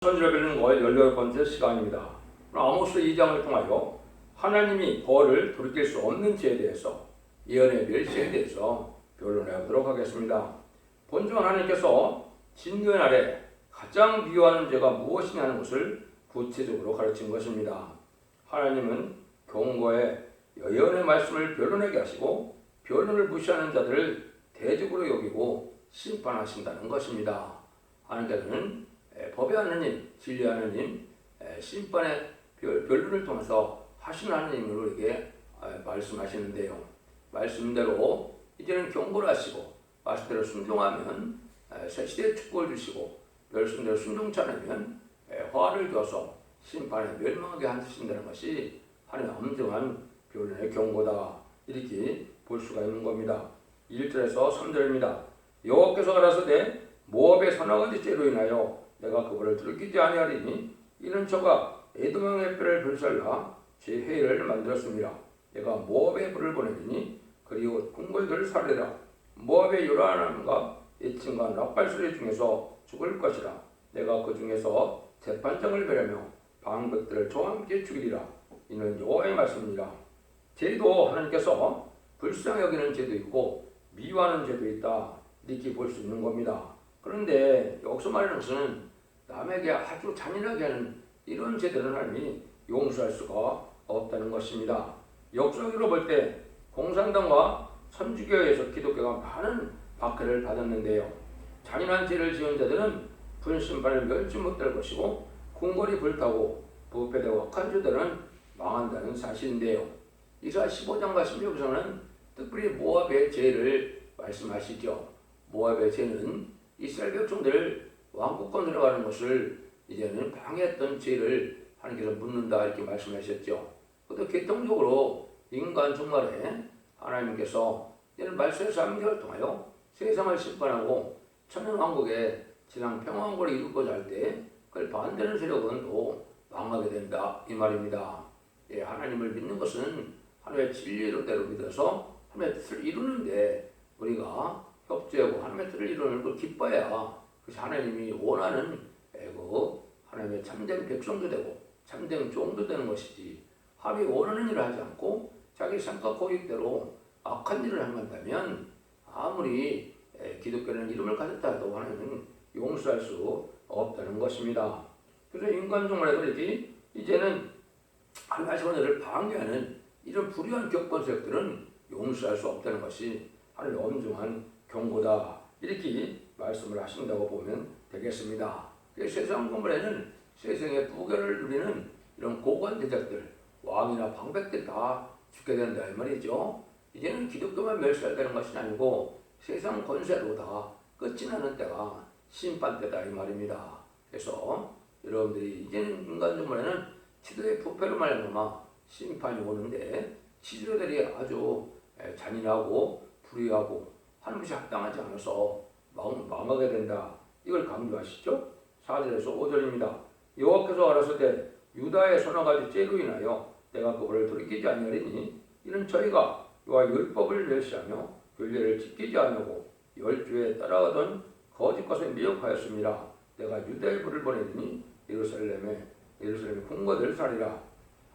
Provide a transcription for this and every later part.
선지를 뵙는 거의 18번째 시간입니다. 아모스 2장을 통하여 하나님이 벌을 돌이킬 수 없는 죄에 대해서, 예언의 멸시에 대해서 변론해 보도록 하겠습니다. 본주 하나님께서 진노의 날에 가장 미워하는 죄가 무엇이냐는 것을 구체적으로 가르친 것입니다. 하나님은 경고의 예언의 말씀을 변론하게 하시고 변론을 무시하는 자들을 대적으로 여기고 심판하신다는 것입니다. 하나님께서는 법의 하나님, 진리의 하나님, 심판의 변론을 통해서 하시는 하나님으로 우리에게 말씀하시는데요. 말씀대로 이제는 경고를 하시고 말씀대로 순종하면 새 시대의 축복을 주시고 말씀대로 순종치 않으면 화를 줘서 심판에 멸망하게 하신다는 것이 하나님의 엄정한 변론의 경고다, 이렇게 볼 수가 있는 겁니다. 1절에서 3절입니다. 여호와께서 가라사대 모압의 서너 가지 죄로 인하여 내가 그들을 들키지 아니하리니 이는 저가 에돔의 뼈를 불살라 제 회를 만들었습니다. 내가 모압의 불을 보내리니 그리고 궁궐들을 살리라. 모압의 요란함과 애칭과 납발소리 중에서 죽을 것이라. 내가 그 중에서 재판장을 뵈려며 방백들을 저와 함께 죽이리라. 이는 여호와의 말씀이니라. 죄도 하나님께서 불쌍히 여기는 죄도 있고 미워하는 죄도 있다, 이렇게 볼 수 있는 겁니다. 그런데 여기서 말하는 것은 남에게 아주 잔인하게 하는 이런 죄들은 하나님이 용서할 수가 없다는 것입니다. 역사적으로 볼 때 공산당과 천주교에서 기독교가 많은 박해를 받았는데요. 잔인한 죄를 지은 자들은 분심판을 멸치 못할 것이고 궁궐이 불타고 부패되고 악한 자들은 망한다는 사실인데요. 이사 15장과 16장은 특별히 모압의 죄를 말씀하시죠. 모압의 죄는 이스라엘 백성들을 왕국권 들어가는 것을 이제는 방해했던 죄를 하나님께서 묻는다, 이렇게 말씀하셨죠. 그것도 개통적으로 인간 종말에 하나님께서 이제는 말세에서 3개월 통하여 세상을 심판하고 천연왕국의 진앙 평화왕국을 이루고자 할 때 그걸 반대하는 세력은 또 망하게 된다, 이 말입니다. 하나님을 믿는 것은 하나님의 진리대로 믿어서 하나님의 뜻을 이루는데 우리가 협조하고 하나님의 뜻을 이루는 걸 기뻐해야 그것이 하나님이 원하는 하나님의 참된 백성도 되고 참된 종도 되는 것이지, 하나님이 원하는 일을 하지 않고 자기 생각 고익대로 악한 일을 행한다면 아무리 기독교라는 이름을 가졌다 해도 하나님은 용서할 수 없다는 것입니다. 그래서 인간 종말에도 이렇게 이제는 하나님의 은혜를 방해하는 이런 불의한 격권 세력들은 용서할 수 없다는 것이 하나님의 엄중한 경고다, 이렇게 말씀을 하신다고 보면 되겠습니다. 세상 건물에는 세상의 부귀를 누리는 이런 고관 대적들, 왕이나 방백들 다 죽게 된다, 이 말이죠. 이제는 기독교만 멸시되는 것이 아니고 세상 권세로 다 끝이 나는 때가 심판 때다, 이 말입니다. 그래서 여러분들이 이제는 인간 정말에는 치도의 부패로 말미암아 심판이 오는데 치도들이 아주 잔인하고 불의하고 하나님이 합당하지 않아서 망하게 된다, 이걸 강조하시죠. 4절에서 5절입니다. 여호와께서 가라사대 유다의 서너 가지 죄로 인하여 내가 그들을 돌이키지 아니하리니 이는 저희가 여호와 율법을 멸시하며 규례를 지키지 아니하고 열주에 따라가던 거짓 것에 미혹하였습니다. 내가 유다의 불을 보내리니 예루살렘의 궁궐을 살리라.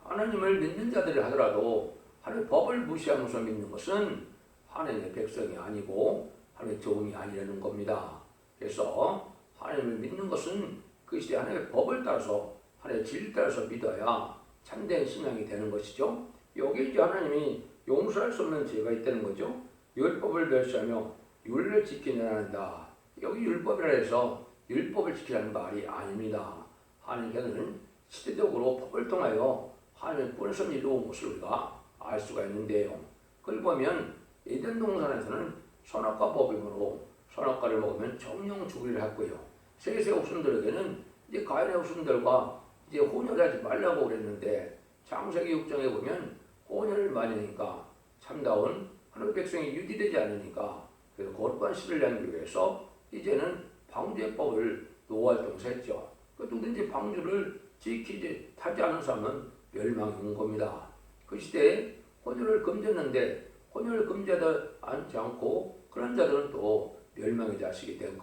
하나님을 믿는 자들이 하더라도 하나님의 법을 무시하면서 믿는 것은 하나님의 백성이 아니고 하나님의 종이 아니라는 겁니다. 그래서 하나님을 믿는 것은 그 시대 하나님의 법을 따라서 하나님의 진리를 따라서 믿어야 참된 신앙이 되는 것이죠. 여기 이제 하나님이 용서할 수 없는 죄가 있다는 거죠. 율법을 멸시하며 율례를 지키려야 한다. 여기 율법이라 해서 율법을 지키라는 말이 아닙니다. 하나님께서는 시대적으로 법을 통하여 하나님의 본성 이루어온 것을 우리가 알 수가 있는데요. 그걸 보면 에덴 동산에서는 선악과 법이므로 선악과를 먹으면 정령 죽으리라 했고요. 셋의 옥순들에게는 이제 가인의 옥순들과 이제 혼혈하지 말라고 그랬는데 창세기 6장에 보면 혼혈을 많이 하니까 참다운 하나님의 백성이 유지되지 않으니까 그래서 거룩한 씨를 남기기 위해서 이제는 방주법을 노아를 통해서 했죠. 그 누구든지 방주를 지키지 타지 않은 사람은 멸망이 온 겁니다. 그 시대에 혼혈을 금지했는데 혼혈을 금지하지 않지 않고 그런 자들은 또 멸망의 자식이 된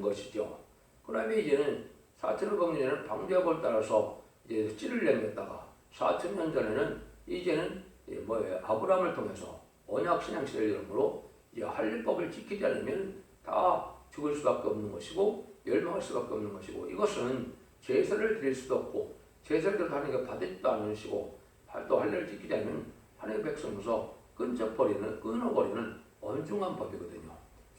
것이죠. 그 다음에 이제는 4,500년에는 방주약을 따라서 이제 씨를 남겼다가 4,000년 전에는 이제는 아브라함을 통해서 언약 신앙 시대를 이름으로 할례법을 지키지 않으면 다 죽을 수밖에 없는 것이고 멸망할 수밖에 없는 것이고, 이것은 제사를 드릴 수도 없고 제사를 하나님께 받지도 않으시고 또 할례를 지키지 않으면 하나님의 백성으로서 끊어버리는 엄중한 법이거든요.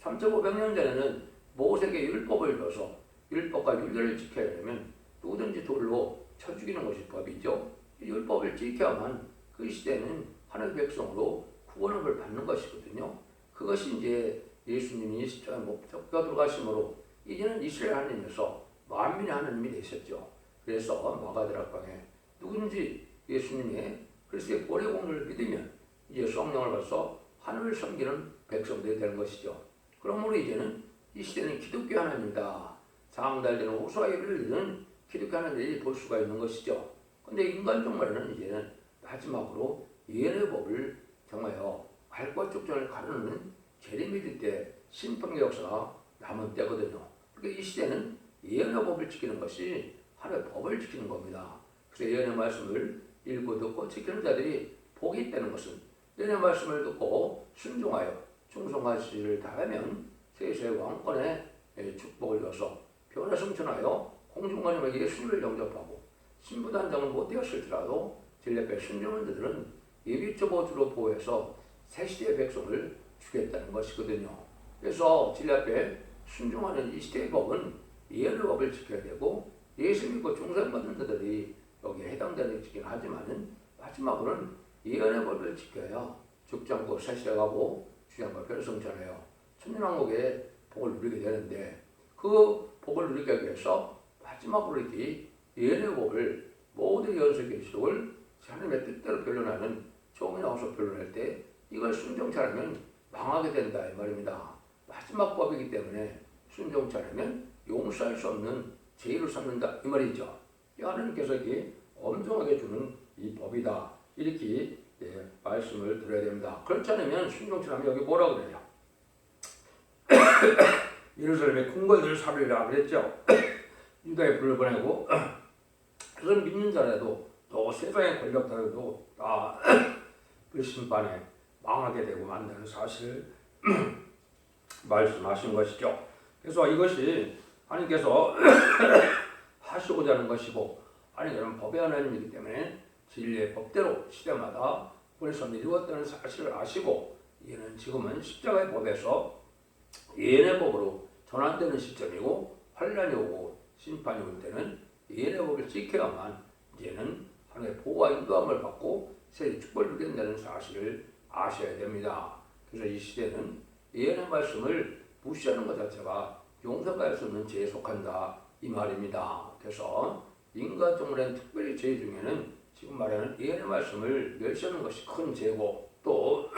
3,500년 전에는 모세에게 율법을 줘서 율법과 율례를 지켜야 되면 누구든지 돌로 쳐 죽이는 것이 법이죠. 율법을 지켜야만 그 시대는 하나님의 백성으로 구원을 받는 것이거든요. 그것이 이제 예수님이 십자가에 못 박혀 들어가심으로 이제는 이스라엘 하나님에서 만민의 하나님이 되셨죠. 그래서 마가다락방에 누군지 예수님의 그리스도의 보혈의 공로를 믿으면 이제 성령을 받아서 하나님을 섬기는 백성들이 되는 것이죠. 그러므로 이제는 이 시대는 기독교 하나님이다. 장달되는 호소와 예배를 드리는 기독교 하나님들이 볼 수가 있는 것이죠. 근데 인간 종말에는 이제는 마지막으로 예언의 법을 정말요 갈과 족전을 가르는 제레미야 때 심판의 역사가 남은 때거든요. 그러니까 이 시대는 예언의 법을 지키는 것이 하나님의 법을 지키는 겁니다. 그래서 예언의 말씀을 읽고 듣고 지키는 자들이 복이 있다는 것은 예언의 말씀을 듣고 순종하여 충성하시를 다하면 세세의 왕권의 축복을 줘서 변화성천하여 공중관님에게 예수님을 영접하고 신부단장을 못되었을지라도 진례에 순종한 자들은 예비초보주로 보호해서 새 시대의 백성을 주겠다는 것이거든요. 그래서 진례에 순종하는 이 시대의 법은 예언의 법을 지켜야 되고 예수 믿고 중생받는 자들이 여기에 해당되는 지긴 하지만은 마지막으로는 예언의 법을 지켜야 죽지 않고 새 시대 가고 주지 않고 변성천하여 천년왕국의 복을 누리게 되는데, 그 복을 누리기 위해서 마지막으로 이 예언의 법을 모든 연수 계시록을 하나님의 뜻대로 변론하는 종이 나와서 변론할 때 이걸 순종치 않으면 망하게 된다 이 말입니다. 마지막 법이기 때문에 순종치 않으면 용서할 수 없는 죄를 삼는다 이 말이죠. 하나님께서 이렇게 엄정하게 주는 이 법이다 이렇게 말씀을 드려야 됩니다. 그렇지 않으면 순종치 않으면 여기 뭐라 그래요? 예루살렘에 궁궐들을 살리라 그랬죠. 유다에 불을 보내고 그래서 믿는 자라도 또 세상의 권력자라도 다 불심판에 망하게 되고 만다는 사실을 말씀하신 것이죠. 그래서 이것이 하나님께서 하시고자 하는 것이고, 하나님께서는 법의 하나님이기 때문에 진리의 법대로 시대마다 벌써 이루었다는 사실을 아시고, 이는 지금은 십자가의 법에서 예언의 법으로 전환되는 시점이고, 환란이 오고 심판이 올 때는 예언의 법을 지켜야만 이제는 하나님의 보호와 인도함을 받고 새 축복을 누리게 된다는 사실을 아셔야 됩니다. 그래서 이 시대는 예언의 말씀을 무시하는 것 자체가 용서할 수 없는 죄에 속한다 이 말입니다. 그래서 인간 종말엔 특별히 죄 중에는 지금 말하는 예언의 말씀을 멸시하는 것이 큰 죄고, 또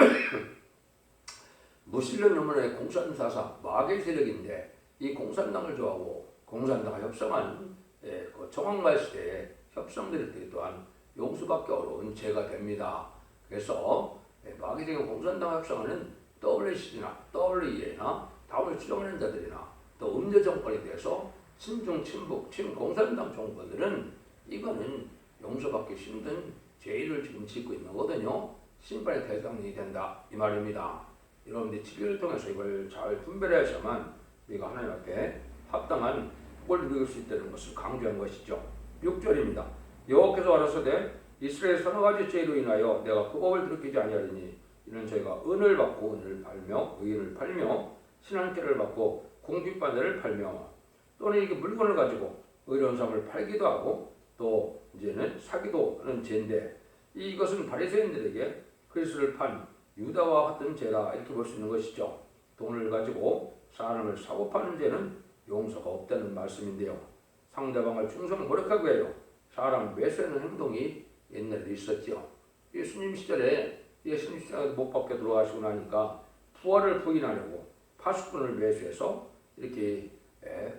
무신론 혐오의 공산사상 마귀의 세력인데 이 공산당을 좋아하고 공산당과 협상한 그 정황말 시대의 협상들이 또한 용서받기 어려운 죄가 됩니다. 그래서 마귀적인 공산당 협상하는 WCD나 WEA나 다음을 추종하는 자들이나 또 음료 정권에 대해서 친중, 친북, 친공산당 정권들은 이거는 용서받기 힘든 죄를 지금 짓고 있는 거거든요. 심판의 대상이 된다 이 말입니다. 여러분들이 지혜를 통해서 이걸 잘 분별하셔야만 우리가 하나님 앞에 합당한 복을 누릴 수 있다는 것을 강조한 것이죠. 6절입니다. 여호와께서 가라사대 이스라엘 서너 가지 죄로 인하여 내가 그 법을 들키지 아니하리니 이는 저희가 은을 받고 은을 팔며 의인을 팔며 신한계를 받고 공직반대를 팔며 또는 이게 물건을 가지고 의로운 사람을 팔기도 하고 또 이제는 사기도 하는 죄인데, 이것은 바리새인들에게 그리스도를 판 유다와 같은 죄라 이렇게 볼 수 있는 것이죠. 돈을 가지고 사람을 사고 파는 죄는 용서가 없다는 말씀인데요. 상대방을 충성 고력하기 위하여 사람을 매수하는 행동이 옛날에 있었죠. 예수님 시절에 예수님 시절에 못 박혀 들어가시고 나니까 부활을 부인하려고 파수꾼을 매수해서 이렇게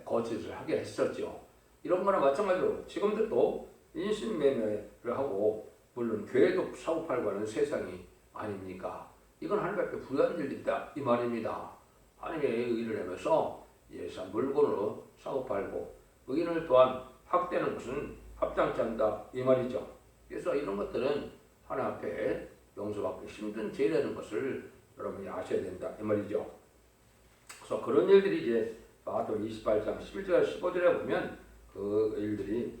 거짓을 하게 했었죠. 이런 거나 마찬가지로 지금도 또 인신매매를 하고 물론 교회도 사고 팔고 하는 세상이 아닙니까? 이건 하나님 앞에 부유한 일이다 이 말입니다. 하나님의 의를 내면서 물건으로 사고 팔고 의인을 또한 학대하는 것은 합당치 않다 이 말이죠. 그래서 이런 것들은 하나 앞에 용서받기 힘든 죄라는 것을 여러분이 아셔야 된다 이 말이죠. 그래서 그런 일들이 이제 마태복음 28장 11절 15절에 보면 그 일들이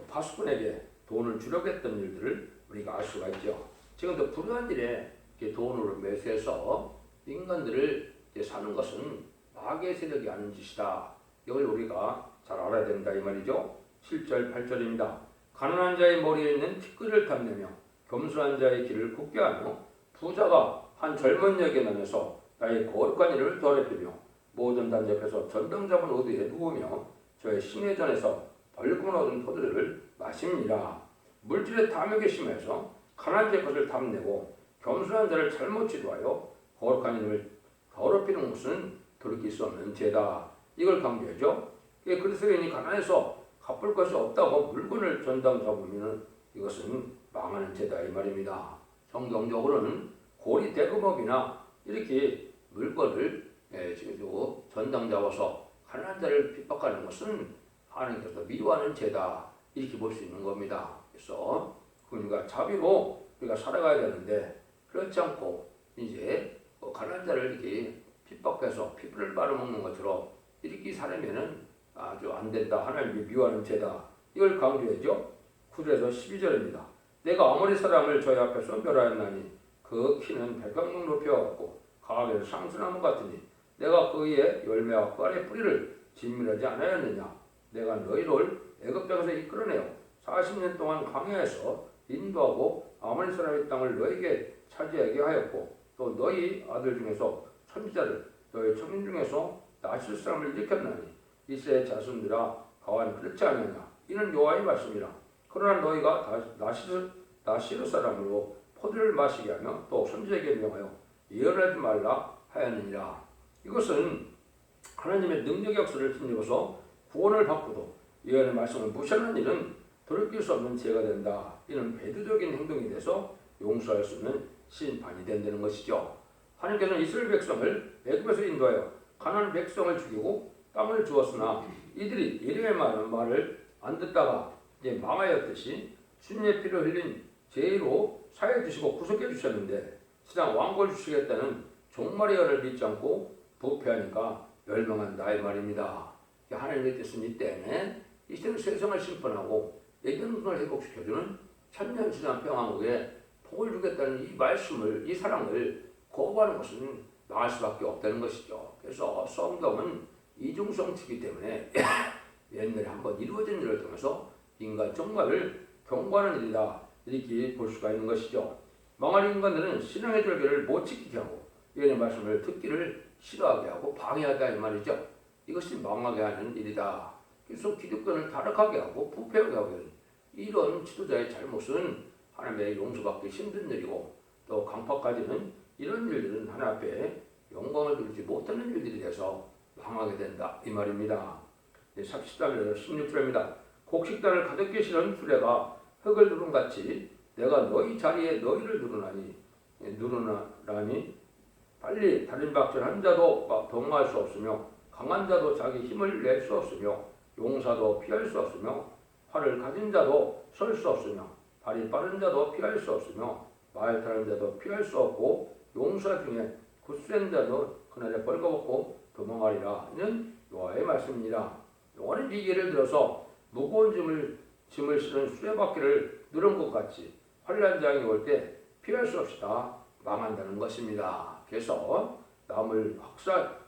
파수꾼에게 돈을 주려고 했던 일들을 우리가 알 수가 있죠. 지금 또 불우한 일에 돈으로 매수해서 인간들을 사는 것은 마귀의 세력이 하는 짓이다. 이걸 우리가 잘 알아야 된다 이 말이죠. 7절 8절입니다. 가난한 자의 머리에 있는 티끌을 탐내며 겸손한 자의 길을 굽게 하며 부자가 한 젊은 여에게 나면서 나의 거룩한 일을 더럽히며 모든 단접해서 전당 잡은 어디에 누우며 저의 심해전에서 벌금을 얻은 포도주를 마십니다. 물질의 탐욕에 심해서 가난한 자의 것을 탐내고 겸손한 자를 잘못 지도하여 거룩한 이름을 더럽히는 것은 돌이킬 수 없는 죄다. 이걸 강조하죠. 그리스도인이 가난해서 갚을 것이 없다고 물건을 전당 잡으면 이것은 망하는 죄다 이 말입니다. 성경적으로는 고리 대금업이나 이렇게 물건을 전당 잡아서 가난한 자를 핍박하는 것은 하나님께서 미워하는 죄다 이렇게 볼 수 있는 겁니다. 그래서 그러니까 자비로 우리가 살아가야 되는데 그렇지 않고 이제 가난한 자를 이렇게 핍박해서 피부를 빨아먹는 것처럼 이렇게 살면은 아주 안 된다. 하나님이 미워하는 죄다. 이걸 강조해죠. 9절에서 12절입니다. 내가 아모리 사람을 저희 앞에서 멸하였나니 그 키는 백악문 높여왔고 가을에서 상수나무 같으니 내가 그의 열매와 그 아래 뿌리를 진밀하지 않았느냐. 내가 너희를 애굽 땅에서 이끌어내어 40년 동안 광야에서 인도하고 아모리 사람의 땅을 너희에게 차지하게 하였고 또 너희 아들 중에서 선지자를 너희 청년 중에서 나실 사람을 일으켰나니 이스라엘 자손들아 가와는 그렇지 않느냐. 이는 여호와의 말씀이라. 그러나 너희가 나시르 사람으로 포도를 마시게 하며 또 선지자에게 명하여 예언하지 말라 하였느니라. 이것은 하나님의 능력의 역사를 힘입어서 구원을 받고도 예언의 말씀을 무시하는 일은 돌이킬 수 없는 죄가 된다. 이는 배도적인 행동이 돼서 용서할 수 없는 심판이 된다는 것이죠. 하나님께서는 이스라엘 백성을 애굽에서 인도하여 가나안 백성을 죽이고 땅을 주었으나 이들이 예리의 말을 안 듣다가 이제 망하였듯이 주님의 피를 흘린 죄로 사해 주시고 구속해 주셨는데 세상 왕국을 주시겠다는 종말의 연을 믿지 않고 부패하니까 멸망한다 이 말입니다. 하나님의 뜻은 이 때문에 이 시대는 세상을 심판하고 예전을 회복시켜주는 천년지난 평화국에 복을 주겠다는 이 말씀을 이 사랑을 거부하는 것은 망할 수밖에 없다는 것이죠. 그래서 성경은 이중성치기 때문에 옛날에 한번 이루어진 일을 통해서 인간 종말을 경고하는 일이다 이렇게 볼 수가 있는 것이죠. 망할 인간들은 신앙의 절개를 못 지키게 하고 예언의 말씀을 듣기를 싫어하게 하고 방해하다 이 말이죠. 이것이 망하게 하는 일이다. 그래서 기득권을 타락하게 하고 부패하게 하고 이런 지도자의 잘못은 하나님의 용서받기 힘든 일이고 또 강팍까지는 이런 일들은 하나님 앞에 영광을 누리지 못하는 일들이 돼서 망하게 된다 이 말입니다. 10절에서 16절입니다. 곡식단을 가득히 실은 수레가 흙을 누름같이 내가 너희 자리에 너희를 누르나니 빨리 다른 박전 한 자도 동화할 수 없으며 강한 자도 자기 힘을 낼 수 없으며 용사도 피할 수 없으며 활을 가진 자도 설 수 없으며 발이 빠른 자도 피할 수 없으며 말 타는 자도 피할 수 없고 용사 중에 굳센 자도 그날에 벌거벗고 도망하리라. 이는 여호와의 말씀입니다. 요거는 예를 들어서 무거운 짐을 실은 수레바퀴를 누른 것 같이 환난장이 올 때 피할 수 없이 다 망한다는 것입니다. 그래서 남을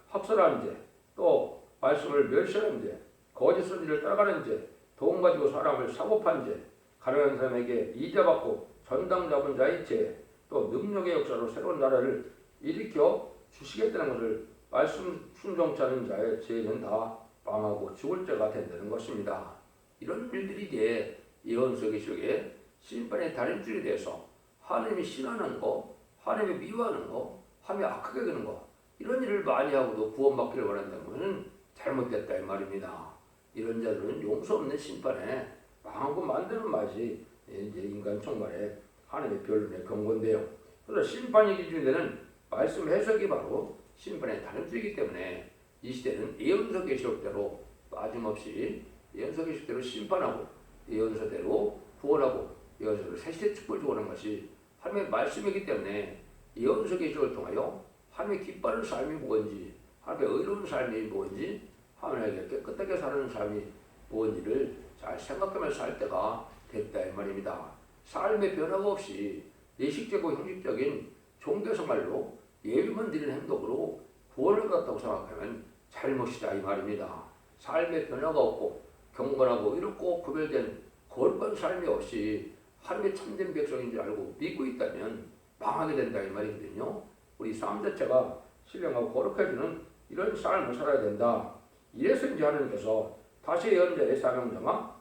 학살하는 죄, 또 말씀을 멸시하는 죄, 거짓 선지를 따라가는 죄, 돈 가지고 사람을 사고판 죄, 가난한 사람에게 이자 받고 전당 잡은 자의 죄, 또 능력의 역사로 새로운 나라를 일으켜 주시겠다는 것을 말씀 순종치 않은 자의 죄는 다 망하고 죽을 죄가 된다는 것입니다. 이런 일들이 이제 예언서기 속에 심판의 달인줄이 돼서 하나님이 싫어하는 거, 하나님이 미워하는 거, 하나님이 악하게 되는 거 이런 일을 많이 하고도 구원받기를 원한다는 것은 잘못됐다 이 말입니다. 이런 자들은 용서 없는 심판에 망하고 만드는 맛이 이제 인간 총괄에 하나님의 변론의 경고인데요. 그래서 심판이 기준되는 말씀 해석이 바로 심판의 달인줄이기 때문에 이 시대는 예언서 계시록대로 빠짐없이 예언서계시대로 심판하고 예언서대로 구원하고 예언서를 새시대 축복을 주고하는 것이 하나님의 말씀이기 때문에 예언서계시를 통하여 하나님의 기뻐하는 삶이 무엇인지, 하나님의 의로운 삶이 무엇인지, 하나님에게 깨끗하게 사는 삶이 무엇인지를 잘 생각하면서 살 때가 됐다 이 말입니다. 삶의 변화가 없이 예식적이고 형식적인 종교생활로 예배만 드리는 행동으로 구원을 갖다고 생각하면 잘못이다 이 말입니다. 삶의 변화가 없고 경건하고 이롭고 구별된 거룩한 삶이 없이 하나님의 참된 백성인 줄 알고 믿고 있다면 망하게 된다 이 말이거든요. 우리 삶 자체가 신령하고 거룩해지는 이런 삶을 살아야 된다. 이래서 이제 하나님께서 다시 예언자의 사명자가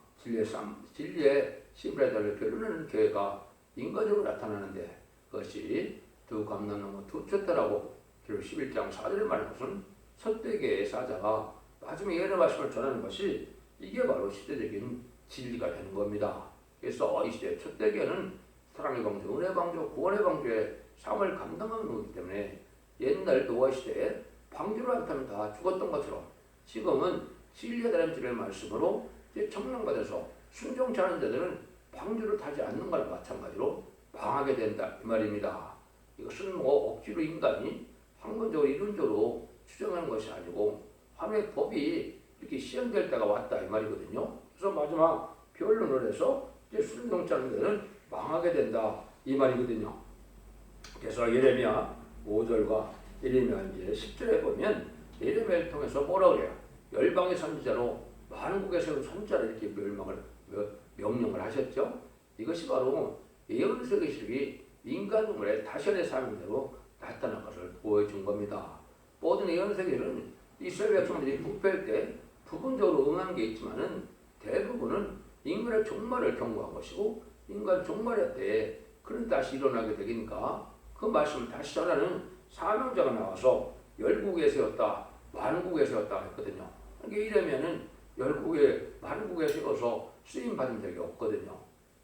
진리의 시브레더를 겨루는 교회가 인간적으로 나타나는데 그것이 두 감람나무 두 촛대라고 기록 11장 4절에 말한 것은 첫대교의 사자가 마지막 예언의 말씀을 전하는 것이 이게 바로 시대적인 진리가 되는 겁니다. 그래서 이 시대 첫대교는 사랑의 방주, 은혜의 방주, 구원의 방주의 삶을 감당하는 거기 때문에 옛날 노아 시대에 방주를 안 타면 다 죽었던 것처럼 지금은 진리에 대한 진리의 말씀으로 이제 청량받아서 순종치 않은 자들은 방주를 타지 않는 것과 마찬가지로 망하게 된다 이 말입니다. 이것은 뭐 억지로 인간이 학문적으로 이론적으로 추정하는 것이 아니고 하나님의 법이 이렇게 시행될 때가 왔다 이 말이거든요. 그래서 마지막 변론을 해서 이제 순종치 않은 자들은 망하게 된다 이 말이거든요. 그래서 예레미야 5절과 예레미야 이제 10절에 보면 예레미야를 통해서 뭐라고 그래요? 열방의 선지자로 만국에 세운 선지자를 이렇게 명령을 하셨죠. 이것이 바로 예언서계시록이 인간의 다시의 사명대로 나타난 것을 보여준 겁니다. 모든 예언서계는 이스라엘 백성들이 부패할 때 부분적으로 응한 게 있지만은 대부분은 인간의 종말을 경고한 것이고 인간 종말의 때에 그런 다시 일어나게 되니까 그 말씀을 다시 전하는 사명자가 나와서 열국에 세웠다, 만국에 세웠다 했거든요. 이게 이러면은 열국에 만국에 세워서 쓰임 받은 적이 없거든요.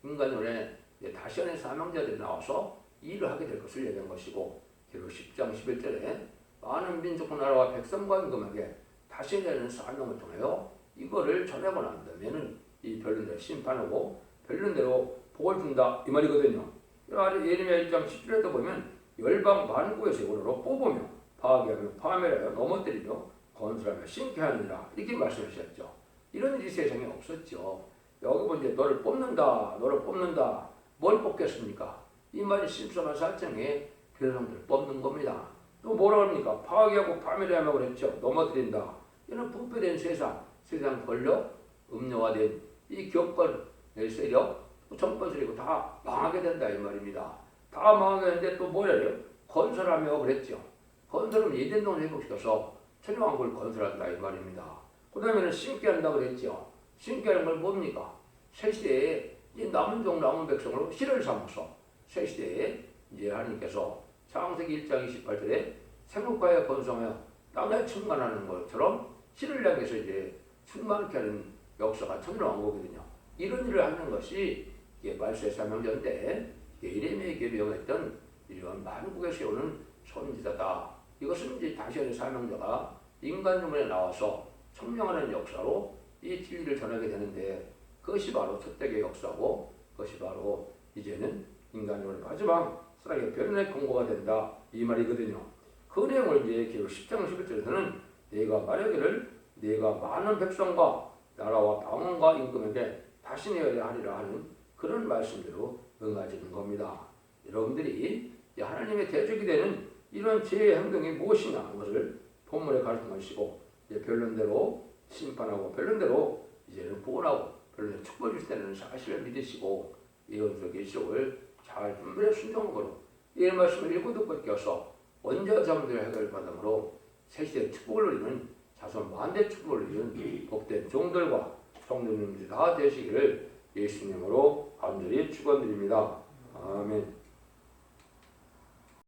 인간의 다시의 사명자들이 나와서 일을 하게 될 것을 얘기한 것이고 그리고 10장 11절에 많은 민족과 나라와 백성과 임금에게 다시 내는 사명을 통하여 이거를 전하고 난다면은 이 변론대로 심판하고 변론대로 복을 준다 이 말이거든요. 예레미야 1장 10절에도 보면 열방 만국의 세원으로 뽑으며 파괴하며 파멸하여 넘어뜨리며 건설하며 심게 하느니라 이렇게 말씀하셨죠. 이런 일이 세상에 없었죠. 여기 보면 너를 뽑는다 뭘 뽑겠습니까? 이 말이 심선한 살정에 백성들을 뽑는 겁니다. 또 뭐라 합니까? 파괴하고 파멸하며 그랬죠. 넘어뜨린다. 이는 부패된 세상 권력, 음료화된 이 기업권 세력, 정권세력이 다 망하게 된다 이 말입니다. 다 망하게 되는데 또 뭐래요? 건설하며 그랬죠. 건설은 예전동을 회복시켜서 천여왕국을 건설한다 이 말입니다. 그 다음에는 심게 한다 그랬죠. 심게 하는 건 뭡니까? 새시대에 이제 남은 종 남은 백성으로 씨를 삼아서 새시대에 이제 하나님께서 창세기 1장 28절에 생육하여 번성하여 땅에 충만하는 것처럼 씨를 향해서 이제 충만케 하는 역사가 천년왕국이거든요. 이런 일을 하는 것이 이게 말세의 사명자인데 예레미야에게 명했던 이런 만국에 세우는 선지자다. 이것은 이제 다시의 사명자가 인간 중에 나와서 청명하는 역사로 이 진리를 전하게 되는데 그것이 바로 첫대의 역사고 그것이 바로 이제는 인간적으로 마지막 사랑의 변론의 공고가 된다 이 말이거든요. 그 내용을 이제 기록 10장 11절에서는 내가 말하기를 내가 많은 백성과 나라와 방언과 임금에게 다시 내어야 하리라 하는 그런 말씀대로 응하지는 겁니다. 여러분들이 하나님의 대적이 되는 이런 죄의 행동이 무엇이냐 하는 것을 본문에 가르친 것이고 이제 변론대로 심판하고 변론대로 이제는 구원하고 변론대로 축복해 주실 때는 사실을 믿으시고 예언서 계시록을 잘 분별해 순종으로 이 말씀을 읽고 듣고 껴서 원자 자문들의 해결받음으로 새시대 축복을 누리는 자손 만대 축복을 누리는 복된 종들과 성도님들이 다 되시기를 예수님으로 간절히 축원드립니다. 아멘.